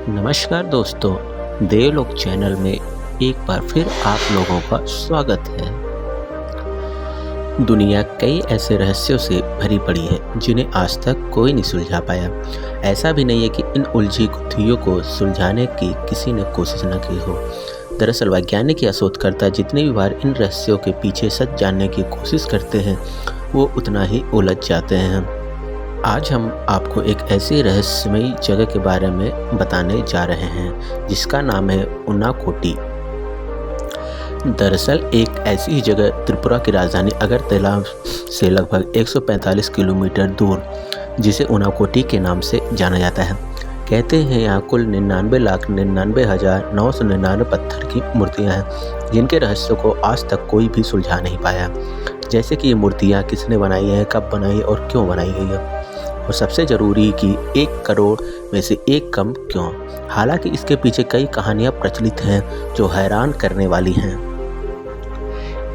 नमस्कार दोस्तों, देवलोक चैनल में एक बार फिर आप लोगों का स्वागत है। दुनिया कई ऐसे रहस्यों से भरी पड़ी है जिन्हें आज तक कोई नहीं सुलझा पाया। ऐसा भी नहीं है कि इन उलझी गुत्थियों को सुलझाने की किसी ने कोशिश न की हो। दरअसल वैज्ञानिक या शोधकर्ता जितनी भी बार इन रहस्यों के पीछे सच जानने की कोशिश करते हैं, वो उतना ही उलझ जाते हैं। आज हम आपको एक ऐसी रहस्यमयी जगह के बारे में बताने जा रहे हैं जिसका नाम है उनाकोटी। दरअसल एक ऐसी जगह त्रिपुरा की राजधानी अगरतला से लगभग 145 किलोमीटर दूर, जिसे उनाकोटी के नाम से जाना जाता है। कहते हैं यहाँ कुल 99,99,999 पत्थर की मूर्तियाँ हैं, जिनके रहस्यों को आज तक कोई भी सुलझा नहीं पाया। जैसे कि ये मूर्तियाँ किसने बनाई हैं, कब बनाई और क्यों बनाई गई है, और सबसे ज़रूरी कि 1 करोड़ में से एक कम क्यों। हालांकि इसके पीछे कई कहानियां प्रचलित हैं जो हैरान करने वाली हैं।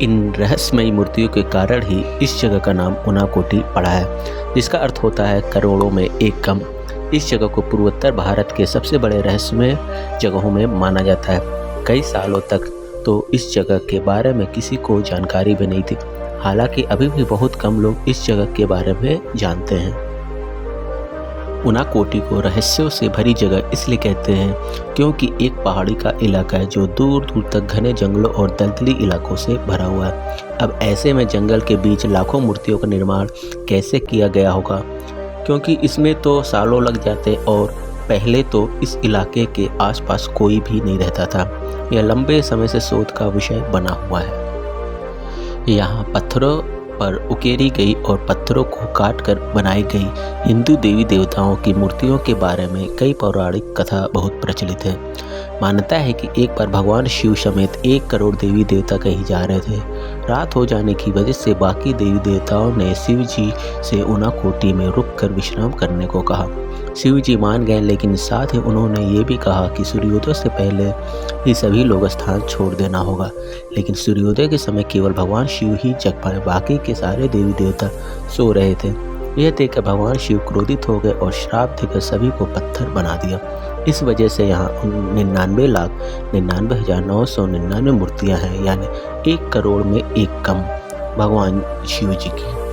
इन रहस्यमयी मूर्तियों के कारण ही इस जगह का नाम उनाकोटी पड़ा है, जिसका अर्थ होता है करोड़ों में एक कम। इस जगह को पूर्वोत्तर भारत के सबसे बड़े रहस्यमय जगहों में माना जाता है। कई सालों तक तो इस जगह के बारे में किसी को जानकारी भी नहीं थी। हालांकि अभी भी बहुत कम लोग इस जगह के बारे में जानते हैं। उनाकोटी को रहस्यों से भरी जगह इसलिए कहते हैं क्योंकि एक पहाड़ी का इलाका है जो दूर दूर तक घने जंगलों और दलदली इलाकों से भरा हुआ है। अब ऐसे में जंगल के बीच लाखों मूर्तियों का निर्माण कैसे किया गया होगा, क्योंकि इसमें तो सालों लग जाते और पहले तो इस इलाके के आसपास कोई भी नहीं रहता था। यह लंबे समय से शोध का विषय बना हुआ है। यहाँ पत्थरों पर उकेरी गई और पत्थरों को काटकर बनाई गई हिंदू देवी देवताओं की मूर्तियों के बारे में कई पौराणिक कथा बहुत प्रचलित है। मान्यता है कि एक बार भगवान शिव समेत 1 करोड़ देवी देवता कहीं जा रहे थे। रात हो जाने की वजह से बाकी देवी देवताओं ने शिव जी से उनाकोटी में रुककर विश्राम करने को कहा। शिव जी मान गए, लेकिन साथ ही उन्होंने ये भी कहा कि सूर्योदय से पहले ही सभी लोग स्थान छोड़ देना होगा। लेकिन सूर्योदय के समय केवल भगवान शिव ही जग पाए, बाकी के सारे देवी देवता सो रहे थे। यह देखकर भगवान शिव क्रोधित हो गए और श्राप देकर सभी को पत्थर बना दिया। इस वजह से यहाँ 99,99,999 मूर्तियाँ हैं, यानी 1 करोड़ में एक कम भगवान शिव जी की।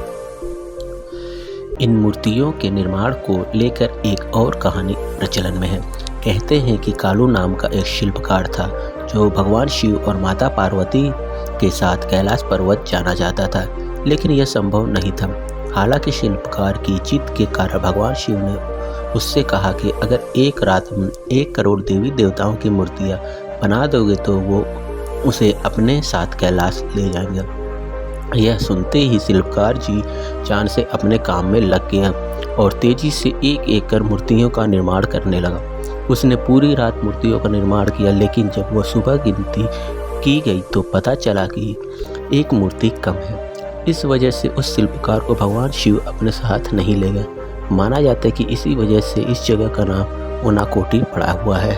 इन मूर्तियों के निर्माण को लेकर एक और कहानी प्रचलन में है। कहते हैं कि कालू नाम का एक शिल्पकार था जो भगवान शिव और माता पार्वती के साथ कैलाश पर्वत जाना चाहता था, लेकिन यह संभव नहीं था। हालांकि शिल्पकार की जिद के कारण भगवान शिव ने उससे कहा कि अगर एक रात में 1 करोड़ देवी देवताओं की मूर्तियाँ बना दोगे तो वो उसे अपने साथ कैलाश ले जाएंगे। यह सुनते ही शिल्पकार जी जान से अपने काम में लग गया और तेजी से एक एक कर मूर्तियों का निर्माण करने लगा। उसने पूरी रात मूर्तियों का निर्माण किया, लेकिन जब वह सुबह गिनती की गई तो पता चला कि एक मूर्ति कम है। इस वजह से उस शिल्पकार को भगवान शिव अपने साथ नहीं ले गए। माना जाता है कि इसी वजह से इस जगह का नाम उनाकोटी पड़ा हुआ है।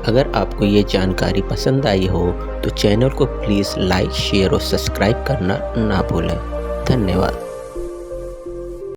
अगर आपको ये जानकारी पसंद आई हो तो चैनल को प्लीज़ लाइक, शेयर और सब्सक्राइब करना ना भूलें। धन्यवाद।